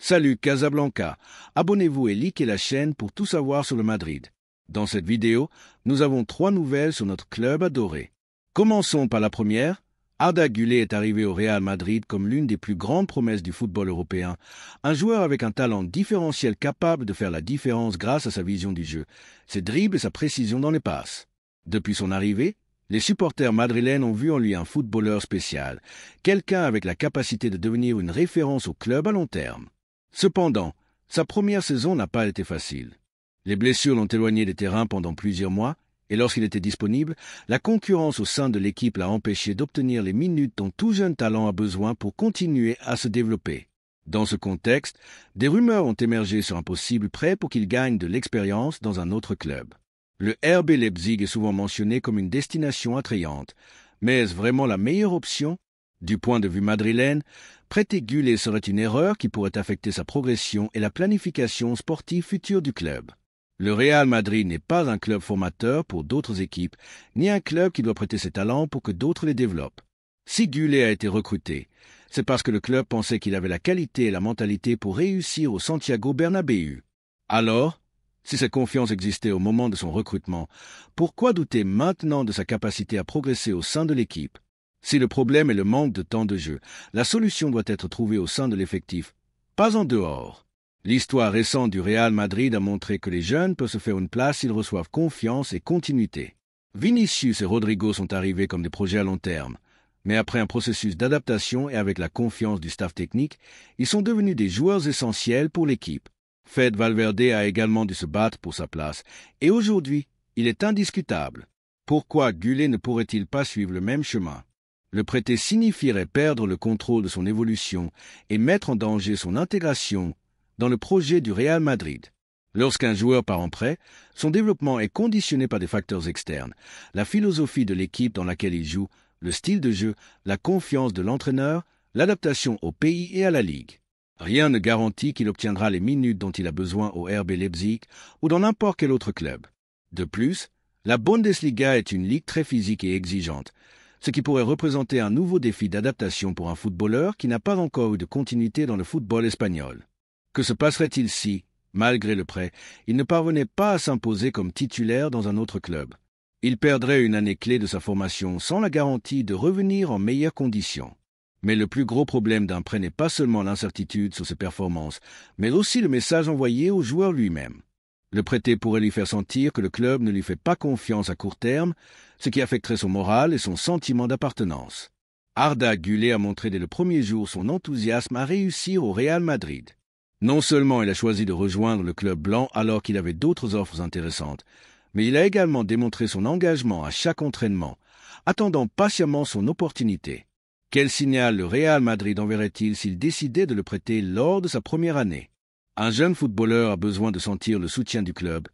Salut Casablanca, abonnez-vous et likez la chaîne pour tout savoir sur le Madrid. Dans cette vidéo, nous avons 3 nouvelles sur notre club adoré. Commençons par la première. Arda Güler est arrivé au Real Madrid comme l'une des plus grandes promesses du football européen, un joueur avec un talent différentiel capable de faire la différence grâce à sa vision du jeu, ses dribbles et sa précision dans les passes. Depuis son arrivée, les supporters madrilènes ont vu en lui un footballeur spécial, quelqu'un avec la capacité de devenir une référence au club à long terme. Cependant, sa première saison n'a pas été facile. Les blessures l'ont éloigné des terrains pendant plusieurs mois, et lorsqu'il était disponible, la concurrence au sein de l'équipe l'a empêché d'obtenir les minutes dont tout jeune talent a besoin pour continuer à se développer. Dans ce contexte, des rumeurs ont émergé sur un possible prêt pour qu'il gagne de l'expérience dans un autre club. Le RB Leipzig est souvent mentionné comme une destination attrayante, mais est-ce vraiment la meilleure option ? Du point de vue madrilène, prêter Güler serait une erreur qui pourrait affecter sa progression et la planification sportive future du club. Le Real Madrid n'est pas un club formateur pour d'autres équipes, ni un club qui doit prêter ses talents pour que d'autres les développent. Si Güler a été recruté, c'est parce que le club pensait qu'il avait la qualité et la mentalité pour réussir au Santiago Bernabéu. Alors, si cette confiance existait au moment de son recrutement, pourquoi douter maintenant de sa capacité à progresser au sein de l'équipe ? Si le problème est le manque de temps de jeu, la solution doit être trouvée au sein de l'effectif, pas en dehors. L'histoire récente du Real Madrid a montré que les jeunes peuvent se faire une place s'ils reçoivent confiance et continuité. Vinicius et Rodrigo sont arrivés comme des projets à long terme, mais après un processus d'adaptation et avec la confiance du staff technique, ils sont devenus des joueurs essentiels pour l'équipe. Fede Valverde a également dû se battre pour sa place, et aujourd'hui, il est indiscutable. Pourquoi Güler ne pourrait-il pas suivre le même chemin ? Le prêter signifierait perdre le contrôle de son évolution et mettre en danger son intégration dans le projet du Real Madrid. Lorsqu'un joueur part en prêt, son développement est conditionné par des facteurs externes, la philosophie de l'équipe dans laquelle il joue, le style de jeu, la confiance de l'entraîneur, l'adaptation au pays et à la ligue. Rien ne garantit qu'il obtiendra les minutes dont il a besoin au RB Leipzig ou dans n'importe quel autre club. De plus, la Bundesliga est une ligue très physique et exigeante, ce qui pourrait représenter un nouveau défi d'adaptation pour un footballeur qui n'a pas encore eu de continuité dans le football espagnol. Que se passerait-il si, malgré le prêt, il ne parvenait pas à s'imposer comme titulaire dans un autre club ? Il perdrait une année clé de sa formation sans la garantie de revenir en meilleures conditions. Mais le plus gros problème d'un prêt n'est pas seulement l'incertitude sur ses performances, mais aussi le message envoyé au joueur lui-même. Le prêté pourrait lui faire sentir que le club ne lui fait pas confiance à court terme, ce qui affecterait son moral et son sentiment d'appartenance. Arda Güler a montré dès le premier jour son enthousiasme à réussir au Real Madrid. Non seulement il a choisi de rejoindre le club blanc alors qu'il avait d'autres offres intéressantes, mais il a également démontré son engagement à chaque entraînement, attendant patiemment son opportunité. Quel signal le Real Madrid enverrait-il s'il décidait de le prêter lors de sa première année ? Un jeune footballeur a besoin de sentir le soutien du club,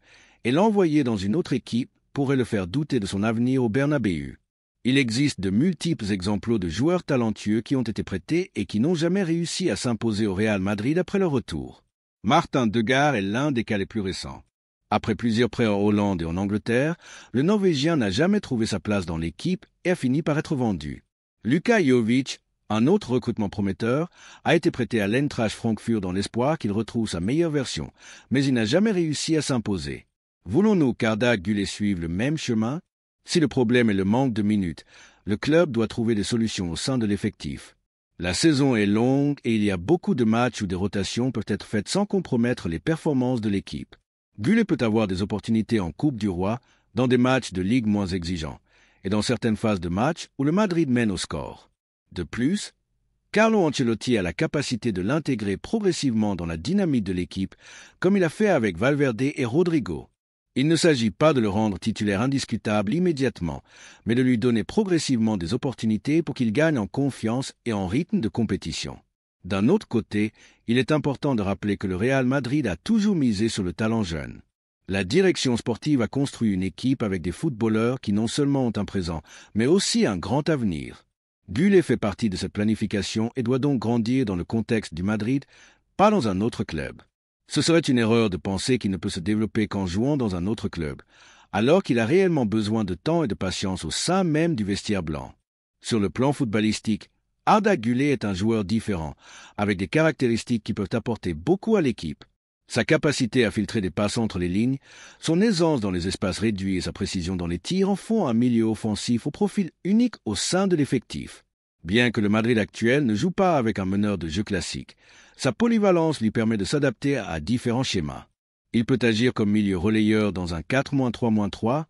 et l'envoyer dans une autre équipe pourrait le faire douter de son avenir au Bernabéu. Il existe de multiples exemples de joueurs talentueux qui ont été prêtés et qui n'ont jamais réussi à s'imposer au Real Madrid après leur retour. Martin Degar est l'un des cas les plus récents. Après plusieurs prêts en Hollande et en Angleterre, le Norvégien n'a jamais trouvé sa place dans l'équipe et a fini par être vendu. Luka Jovic, un autre recrutement prometteur, a été prêté à l'Eintracht Francfort dans l'espoir qu'il retrouve sa meilleure version, mais il n'a jamais réussi à s'imposer. Voulons-nous qu'Arda Güler suive le même chemin ? Si le problème est le manque de minutes, le club doit trouver des solutions au sein de l'effectif. La saison est longue et il y a beaucoup de matchs où des rotations peuvent être faites sans compromettre les performances de l'équipe. Güler peut avoir des opportunités en Coupe du Roi, dans des matchs de ligue moins exigeants, et dans certaines phases de match où le Madrid mène au score. De plus, Carlo Ancelotti a la capacité de l'intégrer progressivement dans la dynamique de l'équipe, comme il a fait avec Valverde et Rodrigo. Il ne s'agit pas de le rendre titulaire indiscutable immédiatement, mais de lui donner progressivement des opportunités pour qu'il gagne en confiance et en rythme de compétition. D'un autre côté, il est important de rappeler que le Real Madrid a toujours misé sur le talent jeune. La direction sportive a construit une équipe avec des footballeurs qui non seulement ont un présent, mais aussi un grand avenir. Güler fait partie de cette planification et doit donc grandir dans le contexte du Madrid, pas dans un autre club. Ce serait une erreur de penser qu'il ne peut se développer qu'en jouant dans un autre club, alors qu'il a réellement besoin de temps et de patience au sein même du vestiaire blanc. Sur le plan footballistique, Arda Güler est un joueur différent, avec des caractéristiques qui peuvent apporter beaucoup à l'équipe. Sa capacité à filtrer des passes entre les lignes, son aisance dans les espaces réduits et sa précision dans les tirs en font un milieu offensif au profil unique au sein de l'effectif. Bien que le Madrid actuel ne joue pas avec un meneur de jeu classique, sa polyvalence lui permet de s'adapter à différents schémas. Il peut agir comme milieu relayeur dans un 4-3-3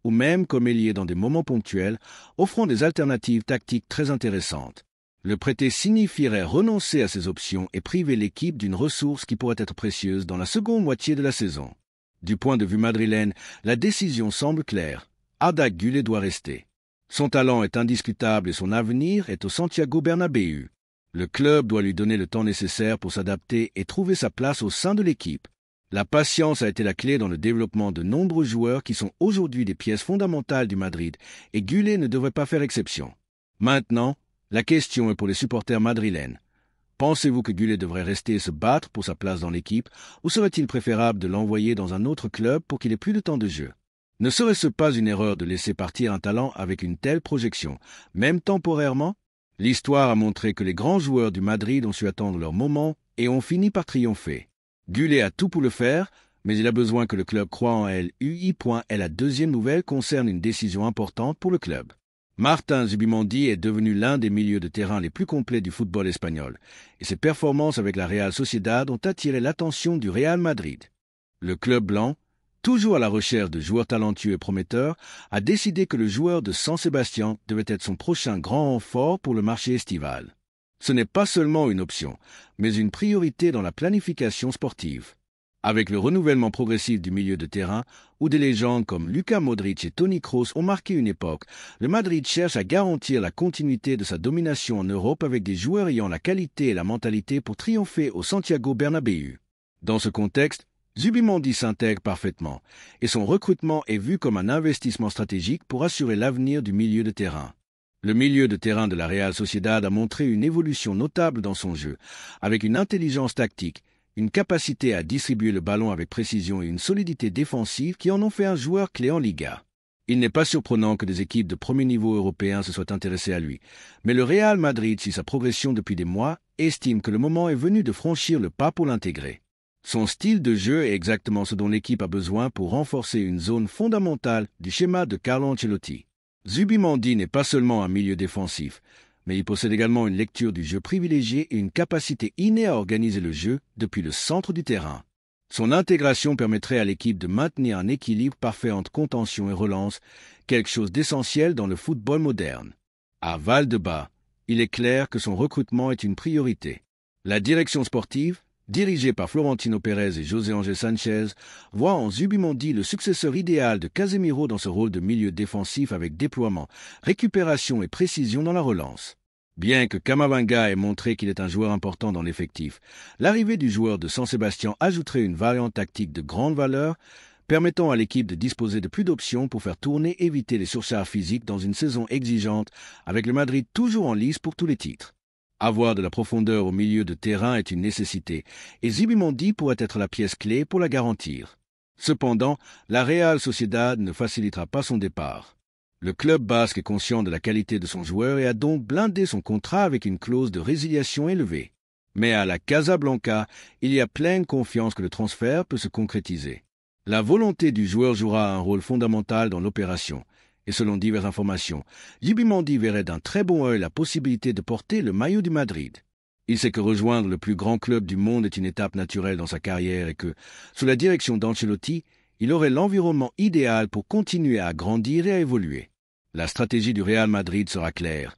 ou même comme ailier dans des moments ponctuels, offrant des alternatives tactiques très intéressantes. Le prêter signifierait renoncer à ces options et priver l'équipe d'une ressource qui pourrait être précieuse dans la seconde moitié de la saison. Du point de vue madrilène, la décision semble claire. Arda Güler doit rester. Son talent est indiscutable et son avenir est au Santiago Bernabéu. Le club doit lui donner le temps nécessaire pour s'adapter et trouver sa place au sein de l'équipe. La patience a été la clé dans le développement de nombreux joueurs qui sont aujourd'hui des pièces fondamentales du Madrid, et Güler ne devrait pas faire exception. Maintenant, la question est pour les supporters madrilènes. Pensez-vous que Güler devrait rester et se battre pour sa place dans l'équipe, ou serait-il préférable de l'envoyer dans un autre club pour qu'il ait plus de temps de jeu? Ne serait-ce pas une erreur de laisser partir un talent avec une telle projection, même temporairement? L'histoire a montré que les grands joueurs du Madrid ont su attendre leur moment et ont fini par triompher. Güler a tout pour le faire, mais il a besoin que le club croie en elle. La deuxième nouvelle concerne une décision importante pour le club. Martin Zubimendi est devenu l'un des milieux de terrain les plus complets du football espagnol, et ses performances avec la Real Sociedad ont attiré l'attention du Real Madrid. Le club blanc, toujours à la recherche de joueurs talentueux et prometteurs, a décidé que le joueur de San Sebastián devait être son prochain grand renfort pour le marché estival. Ce n'est pas seulement une option, mais une priorité dans la planification sportive. Avec le renouvellement progressif du milieu de terrain, où des légendes comme Luka Modric et Toni Kroos ont marqué une époque, le Madrid cherche à garantir la continuité de sa domination en Europe avec des joueurs ayant la qualité et la mentalité pour triompher au Santiago Bernabéu. Dans ce contexte, Zubimendi s'intègre parfaitement, et son recrutement est vu comme un investissement stratégique pour assurer l'avenir du milieu de terrain. Le milieu de terrain de la Real Sociedad a montré une évolution notable dans son jeu, avec une intelligence tactique, une capacité à distribuer le ballon avec précision et une solidité défensive qui en ont fait un joueur clé en Liga. Il n'est pas surprenant que des équipes de premier niveau européen se soient intéressées à lui, mais le Real Madrid suit sa progression depuis des mois et estime que le moment est venu de franchir le pas pour l'intégrer. Son style de jeu est exactement ce dont l'équipe a besoin pour renforcer une zone fondamentale du schéma de Carlo Ancelotti. Zubimendi n'est pas seulement un milieu défensif, mais il possède également une lecture du jeu privilégiée et une capacité innée à organiser le jeu depuis le centre du terrain. Son intégration permettrait à l'équipe de maintenir un équilibre parfait entre contention et relance, quelque chose d'essentiel dans le football moderne. À Valdebebas, il est clair que son recrutement est une priorité. La direction sportive, dirigée par Florentino Pérez et José Ángel Sánchez, voit en Zubimendi le successeur idéal de Casemiro dans ce rôle de milieu défensif avec déploiement, récupération et précision dans la relance. Bien que Camavinga ait montré qu'il est un joueur important dans l'effectif, l'arrivée du joueur de San Sebastián ajouterait une variante tactique de grande valeur, permettant à l'équipe de disposer de plus d'options pour faire tourner et éviter les surcharges physiques dans une saison exigeante, avec le Madrid toujours en lice pour tous les titres. Avoir de la profondeur au milieu de terrain est une nécessité, et Zubimendi pourrait être la pièce clé pour la garantir. Cependant, la Real Sociedad ne facilitera pas son départ. Le club basque est conscient de la qualité de son joueur et a donc blindé son contrat avec une clause de résiliation élevée. Mais à la Casablanca, il y a pleine confiance que le transfert peut se concrétiser. La volonté du joueur jouera un rôle fondamental dans l'opération, et selon diverses informations, Zubimendi verrait d'un très bon œil la possibilité de porter le maillot du Madrid. Il sait que rejoindre le plus grand club du monde est une étape naturelle dans sa carrière et que, sous la direction d'Ancelotti, il aurait l'environnement idéal pour continuer à grandir et à évoluer. La stratégie du Real Madrid sera claire.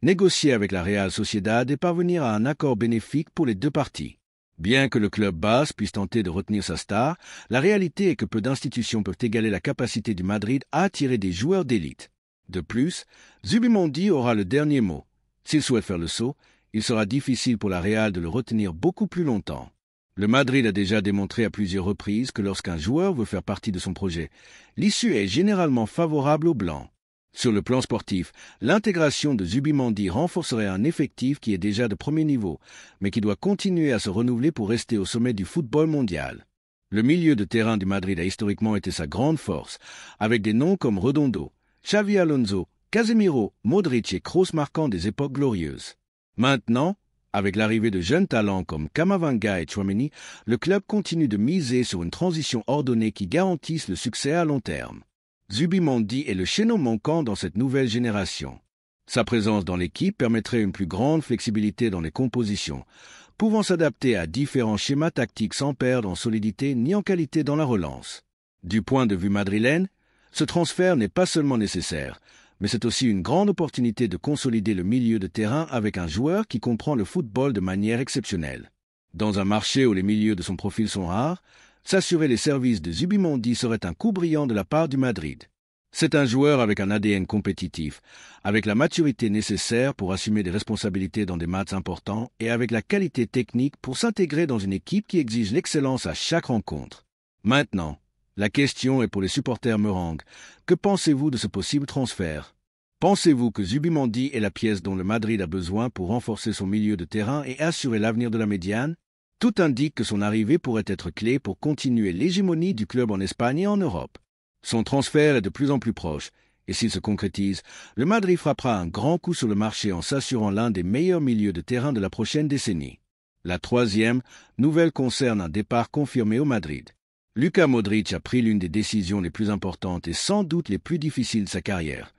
Négocier avec la Real Sociedad et parvenir à un accord bénéfique pour les deux parties. Bien que le club basque puisse tenter de retenir sa star, la réalité est que peu d'institutions peuvent égaler la capacité du Madrid à attirer des joueurs d'élite. De plus, Zubimendi aura le dernier mot. S'il souhaite faire le saut, il sera difficile pour la Real de le retenir beaucoup plus longtemps. Le Madrid a déjà démontré à plusieurs reprises que lorsqu'un joueur veut faire partie de son projet, l'issue est généralement favorable aux Blancs. Sur le plan sportif, l'intégration de Zubimendi renforcerait un effectif qui est déjà de premier niveau, mais qui doit continuer à se renouveler pour rester au sommet du football mondial. Le milieu de terrain du Madrid a historiquement été sa grande force, avec des noms comme Redondo, Xavi Alonso, Casemiro, Modric et Kroos marquant des époques glorieuses. Maintenant, avec l'arrivée de jeunes talents comme Camavinga et Tchouaméni, le club continue de miser sur une transition ordonnée qui garantisse le succès à long terme. Zubimendi est le chaînon manquant dans cette nouvelle génération. Sa présence dans l'équipe permettrait une plus grande flexibilité dans les compositions, pouvant s'adapter à différents schémas tactiques sans perdre en solidité ni en qualité dans la relance. Du point de vue madrilène, ce transfert n'est pas seulement nécessaire, mais c'est aussi une grande opportunité de consolider le milieu de terrain avec un joueur qui comprend le football de manière exceptionnelle. Dans un marché où les milieux de son profil sont rares, s'assurer les services de Zubimendi serait un coup brillant de la part du Madrid. C'est un joueur avec un ADN compétitif, avec la maturité nécessaire pour assumer des responsabilités dans des matchs importants et avec la qualité technique pour s'intégrer dans une équipe qui exige l'excellence à chaque rencontre. Maintenant, la question est pour les supporters meringues. Que pensez-vous de ce possible transfert? Pensez-vous que Zubimendi est la pièce dont le Madrid a besoin pour renforcer son milieu de terrain et assurer l'avenir de la médiane? Tout indique que son arrivée pourrait être clé pour continuer l'hégémonie du club en Espagne et en Europe. Son transfert est de plus en plus proche, et s'il se concrétise, le Madrid frappera un grand coup sur le marché en s'assurant l'un des meilleurs milieux de terrain de la prochaine décennie. La troisième nouvelle concerne un départ confirmé au Madrid. Luka Modric a pris l'une des décisions les plus importantes et sans doute les plus difficiles de sa carrière.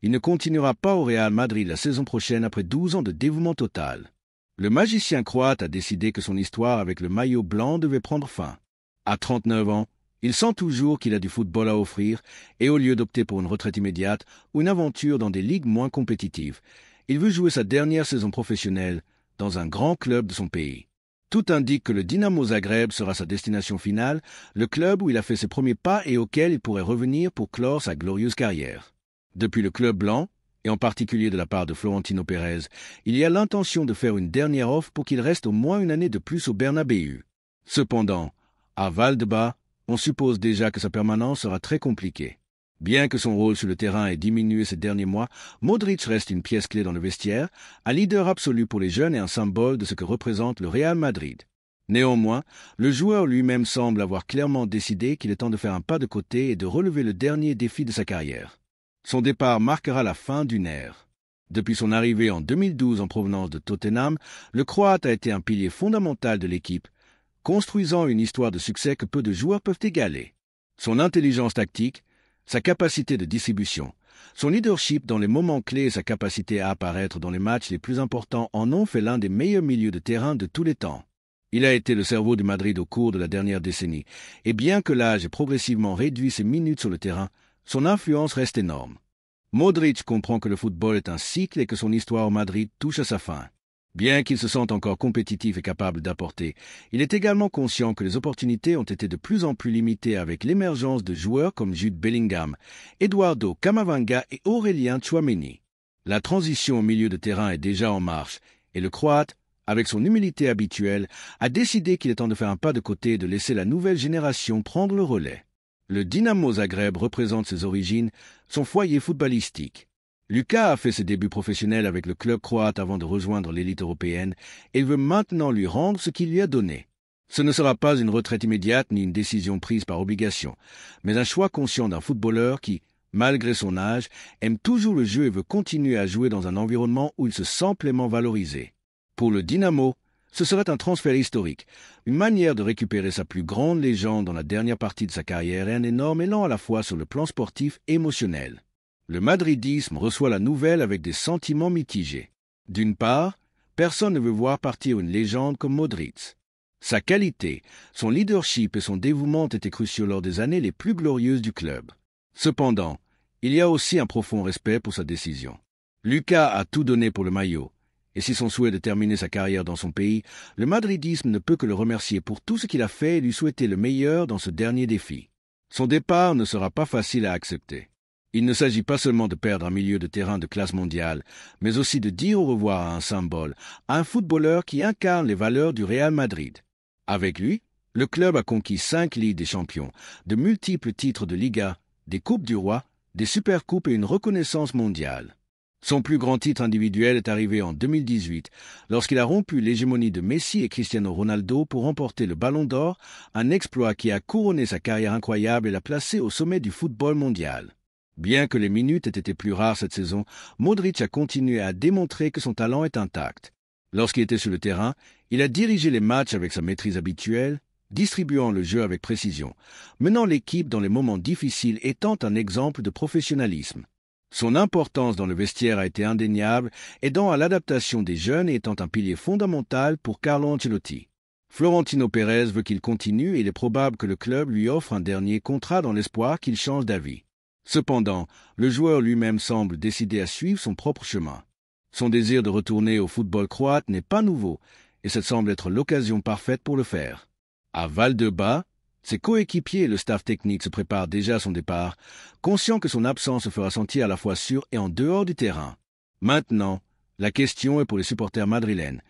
Il ne continuera pas au Real Madrid la saison prochaine après 12 ans de dévouement total. Le magicien croate a décidé que son histoire avec le maillot blanc devait prendre fin. À 39 ans, il sent toujours qu'il a du football à offrir et au lieu d'opter pour une retraite immédiate ou une aventure dans des ligues moins compétitives, il veut jouer sa dernière saison professionnelle dans un grand club de son pays. Tout indique que le Dinamo Zagreb sera sa destination finale, le club où il a fait ses premiers pas et auquel il pourrait revenir pour clore sa glorieuse carrière. Depuis le club blanc, et en particulier de la part de Florentino Pérez, il y a l'intention de faire une dernière offre pour qu'il reste au moins une année de plus au Bernabéu. Cependant, à Valdebebas, on suppose déjà que sa permanence sera très compliquée. Bien que son rôle sur le terrain ait diminué ces derniers mois, Modric reste une pièce clé dans le vestiaire, un leader absolu pour les jeunes et un symbole de ce que représente le Real Madrid. Néanmoins, le joueur lui-même semble avoir clairement décidé qu'il est temps de faire un pas de côté et de relever le dernier défi de sa carrière. Son départ marquera la fin d'une ère. Depuis son arrivée en 2012 en provenance de Tottenham, le Croate a été un pilier fondamental de l'équipe, construisant une histoire de succès que peu de joueurs peuvent égaler. Son intelligence tactique, sa capacité de distribution, son leadership dans les moments clés et sa capacité à apparaître dans les matchs les plus importants en ont fait l'un des meilleurs milieux de terrain de tous les temps. Il a été le cerveau du Madrid au cours de la dernière décennie, et bien que l'âge ait progressivement réduit ses minutes sur le terrain, son influence reste énorme. Modric comprend que le football est un cycle et que son histoire au Madrid touche à sa fin. Bien qu'il se sente encore compétitif et capable d'apporter, il est également conscient que les opportunités ont été de plus en plus limitées avec l'émergence de joueurs comme Jude Bellingham, Eduardo Camavinga et Aurélien Tchouaméni. La transition au milieu de terrain est déjà en marche, et le Croate, avec son humilité habituelle, a décidé qu'il est temps de faire un pas de côté et de laisser la nouvelle génération prendre le relais. Le Dinamo Zagreb représente ses origines, son foyer footballistique. Luka a fait ses débuts professionnels avec le club croate avant de rejoindre l'élite européenne et il veut maintenant lui rendre ce qu'il lui a donné. Ce ne sera pas une retraite immédiate ni une décision prise par obligation, mais un choix conscient d'un footballeur qui, malgré son âge, aime toujours le jeu et veut continuer à jouer dans un environnement où il se sent pleinement valorisé. Pour le Dynamo, ce serait un transfert historique, une manière de récupérer sa plus grande légende dans la dernière partie de sa carrière et un énorme élan à la fois sur le plan sportif et émotionnel. Le madridisme reçoit la nouvelle avec des sentiments mitigés. D'une part, personne ne veut voir partir une légende comme Modric. Sa qualité, son leadership et son dévouement ont été cruciaux lors des années les plus glorieuses du club. Cependant, il y a aussi un profond respect pour sa décision. Luka a tout donné pour le maillot, et si son souhait de terminer sa carrière dans son pays, le madridisme ne peut que le remercier pour tout ce qu'il a fait et lui souhaiter le meilleur dans ce dernier défi. Son départ ne sera pas facile à accepter. Il ne s'agit pas seulement de perdre un milieu de terrain de classe mondiale, mais aussi de dire au revoir à un symbole, à un footballeur qui incarne les valeurs du Real Madrid. Avec lui, le club a conquis 5 Ligues des Champions, de multiples titres de Liga, des Coupes du Roi, des Supercoupes et une reconnaissance mondiale. Son plus grand titre individuel est arrivé en 2018, lorsqu'il a rompu l'hégémonie de Messi et Cristiano Ronaldo pour remporter le Ballon d'Or, un exploit qui a couronné sa carrière incroyable et l'a placé au sommet du football mondial. Bien que les minutes aient été plus rares cette saison, Modric a continué à démontrer que son talent est intact. Lorsqu'il était sur le terrain, il a dirigé les matchs avec sa maîtrise habituelle, distribuant le jeu avec précision, menant l'équipe dans les moments difficiles étant un exemple de professionnalisme. Son importance dans le vestiaire a été indéniable, aidant à l'adaptation des jeunes et étant un pilier fondamental pour Carlo Ancelotti. Florentino Pérez veut qu'il continue et il est probable que le club lui offre un dernier contrat dans l'espoir qu'il change d'avis. Cependant, le joueur lui-même semble décidé à suivre son propre chemin. Son désir de retourner au football croate n'est pas nouveau, et ça semble être l'occasion parfaite pour le faire. À Valdebebas, ses coéquipiers et le staff technique se préparent déjà à son départ, conscients que son absence se fera sentir à la fois sur et en dehors du terrain. Maintenant, la question est pour les supporters madrilènes.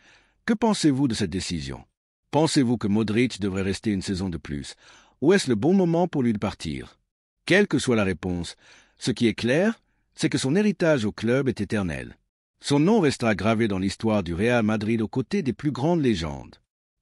Que pensez-vous de cette décision? Pensez-vous que Modric devrait rester une saison de plus, ou est-ce le bon moment pour lui de partir? Quelle que soit la réponse, ce qui est clair, c'est que son héritage au club est éternel. Son nom restera gravé dans l'histoire du Real Madrid aux côtés des plus grandes légendes.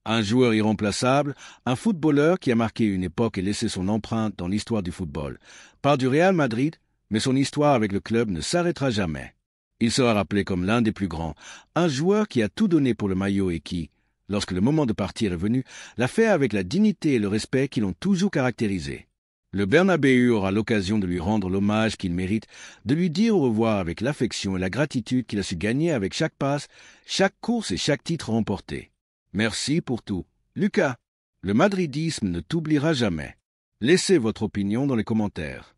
Un joueur irremplaçable, un footballeur qui a marqué une époque et laissé son empreinte dans l'histoire du football. Part du Real Madrid, mais son histoire avec le club ne s'arrêtera jamais. Il sera rappelé comme l'un des plus grands, un joueur qui a tout donné pour le maillot et qui, lorsque le moment de partir est venu, l'a fait avec la dignité et le respect qui l'ont toujours caractérisé. Le Bernabéu aura l'occasion de lui rendre l'hommage qu'il mérite, de lui dire au revoir avec l'affection et la gratitude qu'il a su gagner avec chaque passe, chaque course et chaque titre remporté. Merci pour tout. Lucas, le madridisme ne t'oubliera jamais. Laissez votre opinion dans les commentaires.